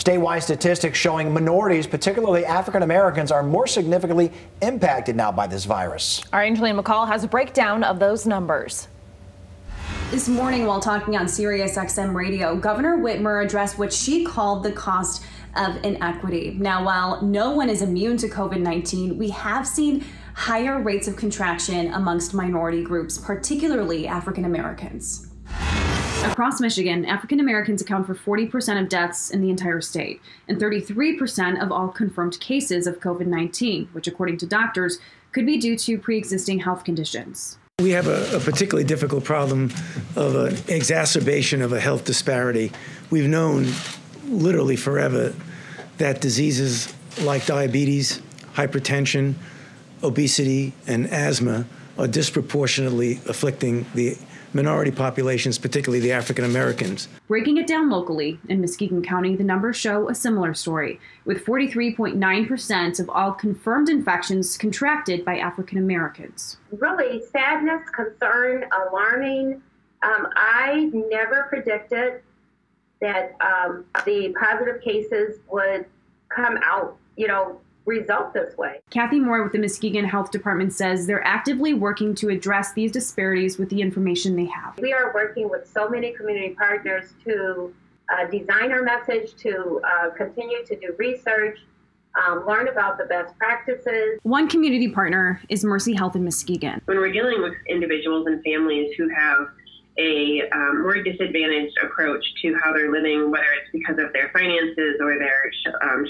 Statewide statistics showing minorities, particularly African Americans, are more significantly impacted now by this virus. Our Angeline McCall has a breakdown of those numbers. This morning, while talking on Sirius XM radio, Governor Whitmer addressed what she called the cost of inequity. Now, while no one is immune to COVID-19, we have seen higher rates of contraction amongst minority groups, particularly African Americans. Across Michigan, African Americans account for 40% of deaths in the entire state and 33% of all confirmed cases of COVID-19, which, according to doctors, could be due to pre-existing health conditions. We have a particularly difficult problem of an exacerbation of a health disparity. We've known literally forever that diseases like diabetes, hypertension, obesity, and asthma are disproportionately afflicting the minority populations, particularly the African Americans. Breaking it down locally, in Muskegon County, the numbers show a similar story, with 43.9% of all confirmed infections contracted by African Americans. Really, sadness, concern, alarming. I never predicted that the positive cases would come out, result this way. Kathy Moore with the Muskegon Health Department says they're actively working to address these disparities with the information they have. We are working with so many community partners to design our message, to continue to do research, learn about the best practices. One community partner is Mercy Health in Muskegon. When we're dealing with individuals and families who have a more disadvantaged approach to how they're living, whether it's because of their finances or their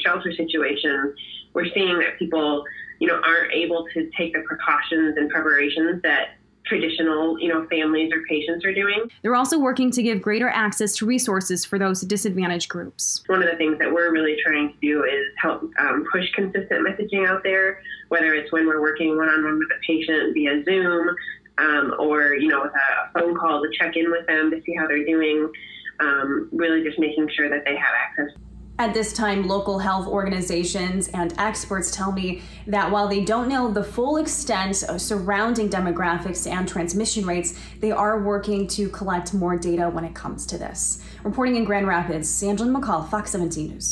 shelter situation, we're seeing that people, aren't able to take the precautions and preparations that traditional, families or patients are doing. They're also working to give greater access to resources for those disadvantaged groups. One of the things that we're really trying to do is help push consistent messaging out there, whether it's when we're working one-on-one with a patient via Zoom, or, with a phone call to check in with them to see how they're doing, really just making sure that they have access. At this time, local health organizations and experts tell me that while they don't know the full extent surrounding demographics and transmission rates, they are working to collect more data when it comes to this. Reporting in Grand Rapids, Angeline McCall, Fox 17 News.